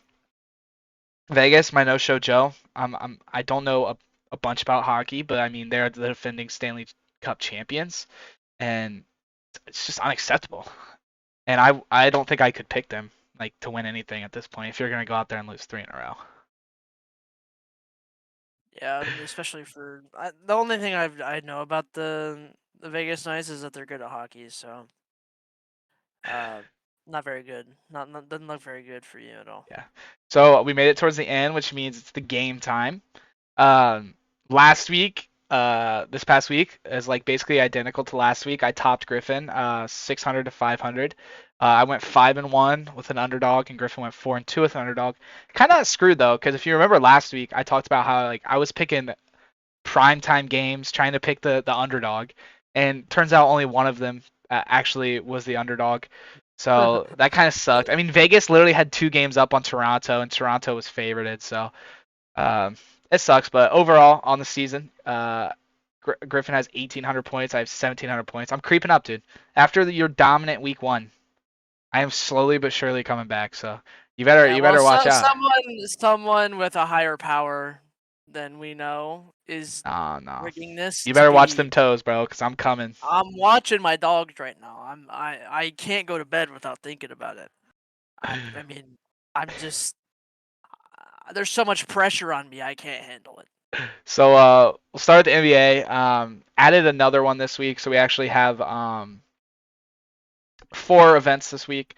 Vegas, my no-show Joe. I don't know a bunch about hockey, but I mean they're the defending Stanley Cup champions, and it's just unacceptable. And I don't think I could pick them like to win anything at this point if you're gonna go out there and lose 3 in a row. Yeah, especially for the only thing I know about the Vegas Knights is that they're good at hockey. So uh, not very good. Not doesn't look very good for you at all. Yeah. So we made it towards the end, which means it's the game time. Um, Last week, this past week is like basically identical to last week. I topped Griffin, 600 to 500. I went 5-1 with an underdog, and Griffin went 4-2 with an underdog. Kind of screwed though, because if you remember last week, I talked about how like I was picking primetime games, trying to pick the underdog, and turns out only one of them actually was the underdog. So that kind of sucked. I mean, Vegas literally had 2 games up on Toronto, and Toronto was favorited. So um, it sucks, but overall on the season, Griffin has 1,800 points. I have 1,700 points. I'm creeping up, dude. After your dominant week 1, I am slowly but surely coming back. So Yeah, you well, better watch out. someone with a higher power than we know is Oh no, rigging this you to better watch be. them toes, bro, cause I'm coming. I'm watching my dogs right now. I can't go to bed without thinking about it. I mean, I'm just there's so much pressure on me. I can't handle it. So we'll start with the NBA. Added another one this week, so we actually have 4 events this week.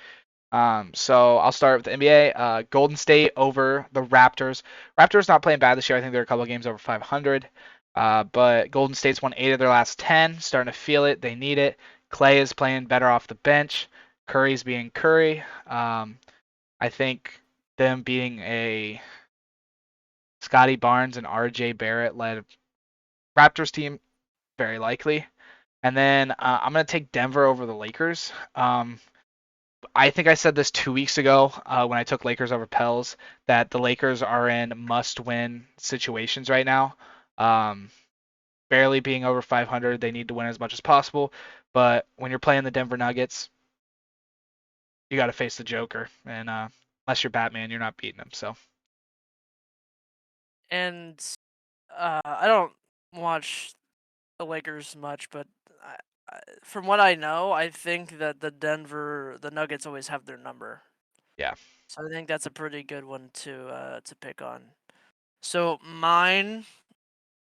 So I'll start with the NBA. Golden State over the Raptors. Raptors not playing bad this year. I think they're a couple of games over 500. But Golden State's won 8 of their last 10. Starting to feel it. They need it. Clay is playing better off the bench. Curry's being Curry. I think them beating a Scotty Barnes and RJ Barrett led Raptors team very likely. And then I'm gonna take Denver over the Lakers. I think I said this 2 weeks ago when I took Lakers over Pels that the Lakers are in must-win situations right now. Um, Barely being over 500, they need to win as much as possible. But when you're playing the Denver Nuggets, you got to face the Joker, and unless you're Batman, you're not beating him. So And I don't watch the Lakers much, but from what I know, I think that the Nuggets always have their number. yeah, So I think that's a pretty good one to pick on. So mine,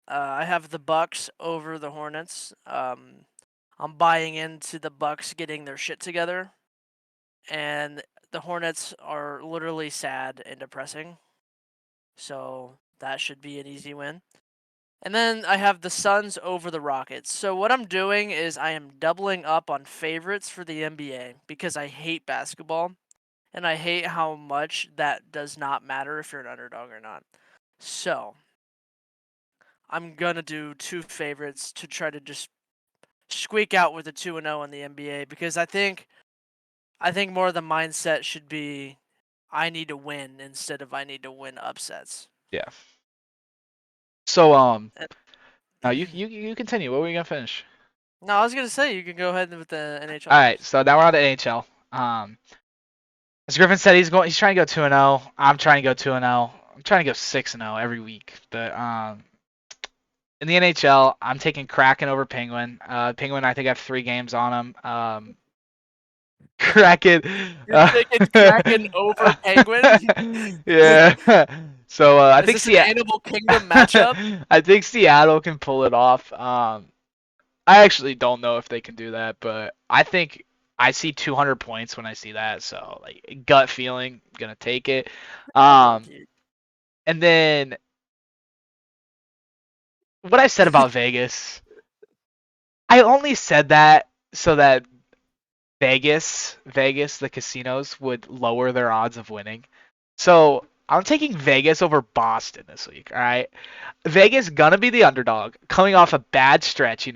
I have the Bucks over the Hornets. I'm buying into the Bucks getting their shit together, and the Hornets are literally sad and depressing. So that should be an easy win. And then I have the Suns over the Rockets. So what I'm doing is I am doubling up on favorites for the NBA because I hate basketball and I hate how much that does not matter if you're an underdog or not. So I'm gonna do 2 favorites to try to just squeak out with a 2-0 in the NBA because I think more of the mindset should be I need to win instead of I need to win upsets. yeah. So Uh, now you continue. What were you gonna finish? No, I was gonna say you can go ahead with the NHL All right, picks. so now we're on to NHL. As Griffin said, he's trying to go 2-0. I'm trying to go 2-0. I'm trying to go 6-0 every week, but in the NHL, I'm taking Kraken over Penguin. Penguin, I think I have 3 games on them. Kraken. You're taking Kraken over Penguin? Yeah. So I Is think this an Animal Kingdom matchup? I think Seattle can pull it off. I actually don't know if they can do that, but I think I see 200 points when I see that. So like gut feeling, gonna take it. I love Um, you. and then what I said about Vegas, I only said that so that Vegas, the casinos would lower their odds of winning. So I'm taking Vegas over Boston this week. All right, Vegas gonna be the underdog, coming off a bad stretch.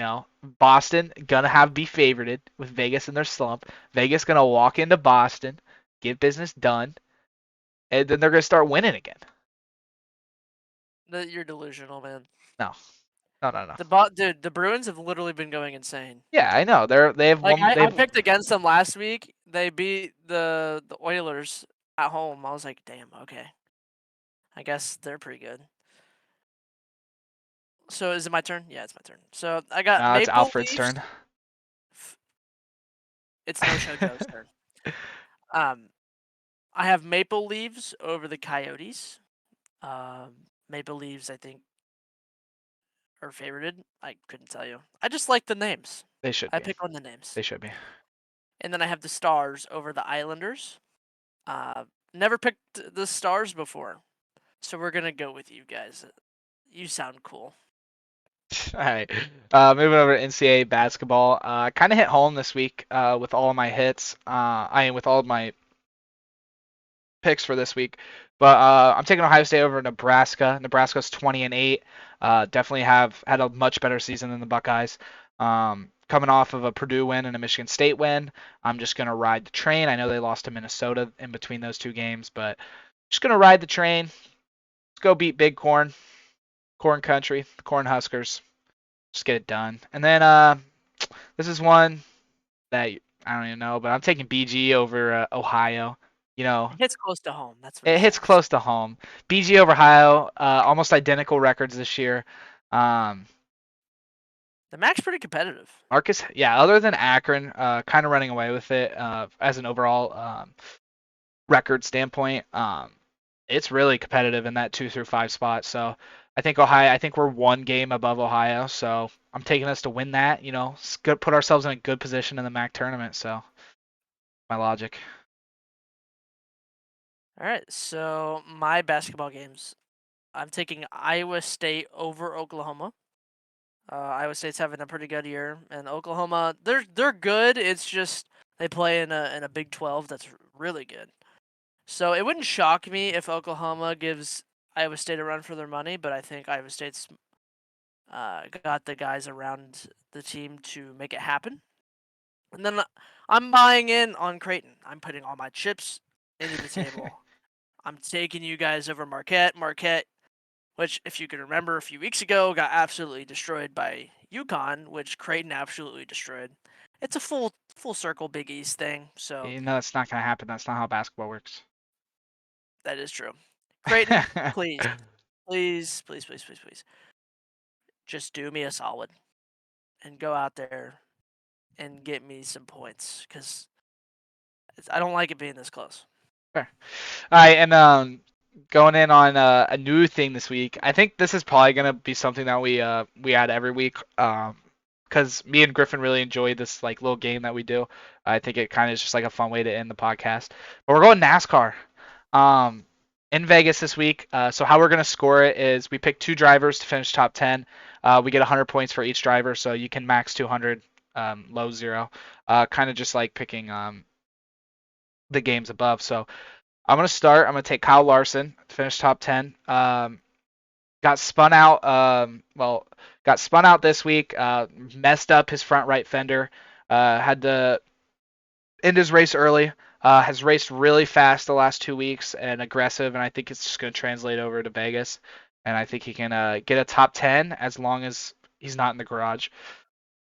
Boston gonna be favorited with Vegas in their slump. Vegas gonna walk into Boston, get business done, and then they're gonna start winning again. You're delusional, man. No, no, no, no. Dude, the Bruins have literally been going insane. Yeah, I know. They have Like one. I They've picked against them last week. They beat the Oilers at home. I was like, damn, okay. I guess they're pretty good. So is it my turn? Yeah, it's my turn. So I got It's Maple Alfred's Leafs. turn. It's No Show Joe's turn. Um, I have Maple Leaves over the Coyotes. Maple Leaves, I think, are favorited. I couldn't tell you. I just like the names. They should I be. pick on the names. They should be. And then I have the Stars over the Islanders. Never picked the Stars before, so we're gonna go with you guys. You sound cool. All right. Moving over to NCAA basketball. Kind of hit home this week with all of my hits. With all of my picks for this week. But I'm taking Ohio State over Nebraska. Nebraska's 20-8. Definitely have had a much better season than the Buckeyes. Coming off of a Purdue win and a Michigan State win, I'm just gonna ride the train. I know they lost to Minnesota in between those 2 games, but just gonna ride the train. Let's go beat Big Corn, Corn Country, the Corn Huskers. Just get it done. And then this is one that I don't even know, but I'm taking BG over Ohio. You know, It hits close to home. That's what it it hits says. close to home. BG over Ohio, almost identical records this year. Um, The MAC's pretty competitive. Marcus, yeah, other than Akron, kind of running away with it as an overall record standpoint. It's really competitive in that 2 through 5 spot. So I think we're 1 game above Ohio. So I'm taking us to win that. Put ourselves in a good position in the MAC tournament. So my logic. All right, so my basketball games. I'm taking Iowa State over Oklahoma. Iowa State's having a pretty good year, and Oklahoma, they're good. It's just they play in a Big 12 that's really good. So it wouldn't shock me if Oklahoma gives Iowa State a run for their money, but I think Iowa State's got the guys around the team to make it happen. And then I'm buying in on Creighton. I'm putting all my chips into the table. I'm taking you guys over Marquette. Marquette, which, if you can remember, a few weeks ago got absolutely destroyed by UConn, which Creighton absolutely destroyed. It's a full circle Big East thing, so That's not gonna happen. That's not how basketball works. that is true. Creighton, please, please, please, please, please, please, just do me a solid and go out there and get me some points, because I don't like it being this close. Fair. All right, and going in on a new thing this week. I think this is probably gonna be something that we add every week. Because me and Griffin really enjoy this like little game that we do. I think it kind of is just like a fun way to end the podcast. But we're going NASCAR. In Vegas this week. So how we're gonna score it is we pick 2 drivers to finish top 10. We get 100 points for each driver, so you can max 200, low 0. Kind of just like picking the games above. So I'm gonna start. I'm gonna take Kyle Larson to finish top 10. Got spun out. Got spun out this week. Messed up his front right fender. Had to end his race early. Has raced really fast the last 2 weeks and aggressive, and I think it's just gonna translate over to Vegas. And I think he can get a top 10 as long as he's not in the garage.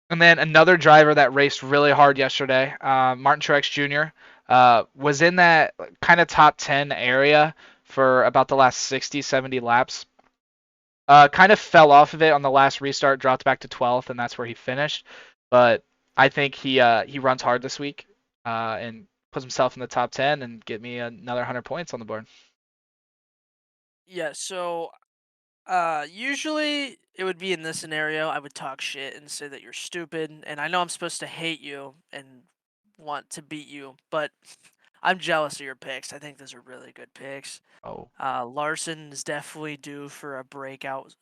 And then another driver that raced really hard yesterday, Martin Truex Jr., was in that kind of top 10 area for about the last 60, 70 laps. Kind of fell off of it on the last restart, dropped back to 12th, and that's where he finished. But I think he runs hard this week and puts himself in the top 10 and get me another 100 points on the board. Yeah, so usually it would be in this scenario, I would talk shit and say that you're stupid, and I know I'm supposed to hate you and want to beat you, but I'm jealous of your picks. I think those are really good picks. Oh, Larson is definitely due for a breakout,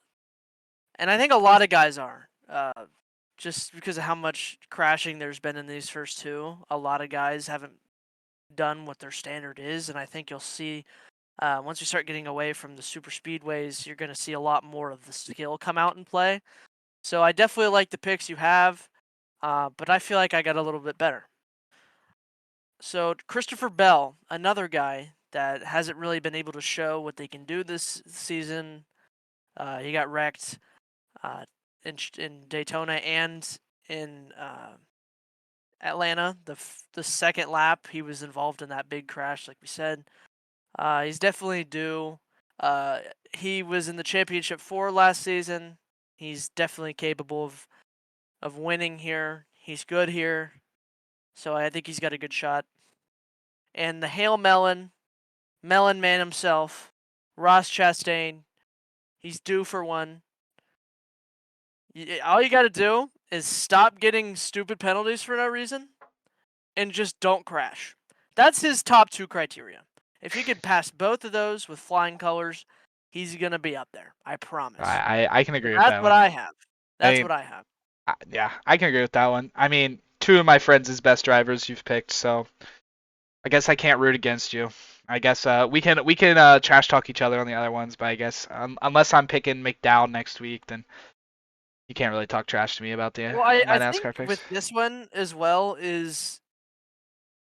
and I think a lot of guys are. Just because of how much crashing there's been in these first two, a lot of guys haven't done what their standard is, and I think you'll see once we start getting away from the super speedways, you're going to see a lot more of the skill come out and play. So I definitely like the picks you have, but I feel like I got a little bit better. So Christopher Bell, another guy that hasn't really been able to show what they can do this season. He got wrecked in Daytona and in Atlanta. The second lap, he was involved in that big crash, like we said. He's definitely due. Uh, he was in the championship 4 last season. He's definitely capable of winning here. He's good here, so I think he's got a good shot. And the Hail Melon Man himself, Ross Chastain, he's due for one. All you got to do is stop getting stupid penalties for no reason and just don't crash. That's his top 2 criteria. If he could pass both of those with flying colors, he's going to be up there. I promise. I can agree with That's that what one. I have. I That's mean, what I have. yeah, I can agree with that one. I mean, two of my friends is best drivers you've picked, so I guess I can't root against you. I guess we can trash talk each other on the other ones, but I guess unless I'm picking McDowell next week, then you can't really talk trash to me about the Well, I, my I think NASCAR picks. with this one as well is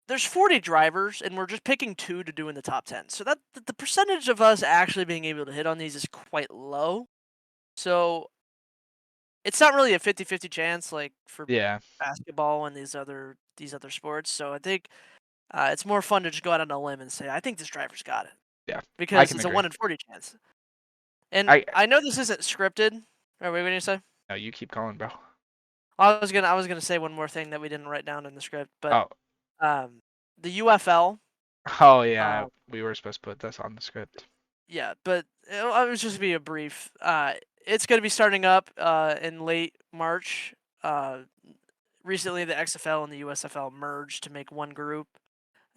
there's 40 drivers and we're just picking 2 to do in the top 10. So that the percentage of us actually being able to hit on these is quite low. So it's not really a 50-50 chance like for Yeah, basketball and these other sports. So I think it's more fun to just go out on a limb and say I think this driver's got it yeah, I because can it's a agree. 1 in 40 chance. And I I know this isn't scripted. Or wait, what did you say? No, you keep going, bro. I was gonna say one more thing that we didn't write down in the script, but Oh, um, the UFL. oh yeah, Um, we were supposed to put this on the script. yeah, but it was just be a brief. It's gonna be starting up in late March. Recently, the XFL and the USFL merged to make one group,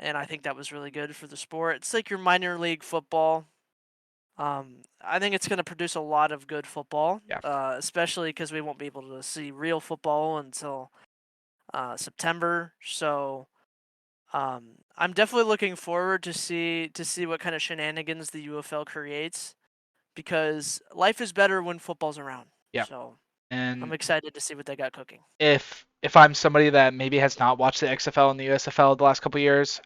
and I think that was really good for the sport. It's like your minor league football. I think it's going to produce a lot of good football, Yeah, especially because we won't be able to see real football until September. So I'm definitely looking forward to see what kind of shenanigans the UFL creates because life is better when football's around. yeah, So I'm and excited to see what they got cooking. if I'm somebody that maybe has not watched the XFL and the USFL the last couple years,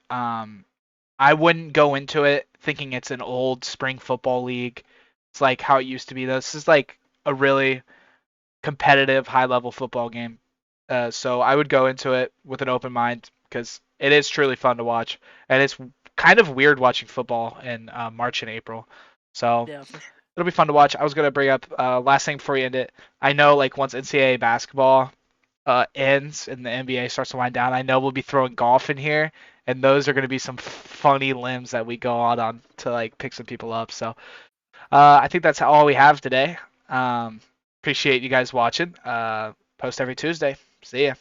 I wouldn't go into it thinking it's an old spring football league. It's like how it used to be. This is like a really competitive, high level football game. So I would go into it with an open mind because it is truly fun to watch, and it's kind of weird watching football in March and April. So Yeah, for sure. it'll be fun to watch. I was gonna bring up last thing before we end it. I know like once NCAA basketball ends and the NBA starts to wind down, I know we'll be throwing golf in here, and those are gonna be some funny limbs that we go out on to like pick some people up. So I think that's all we have today. Appreciate you guys watching. Post every Tuesday. See ya.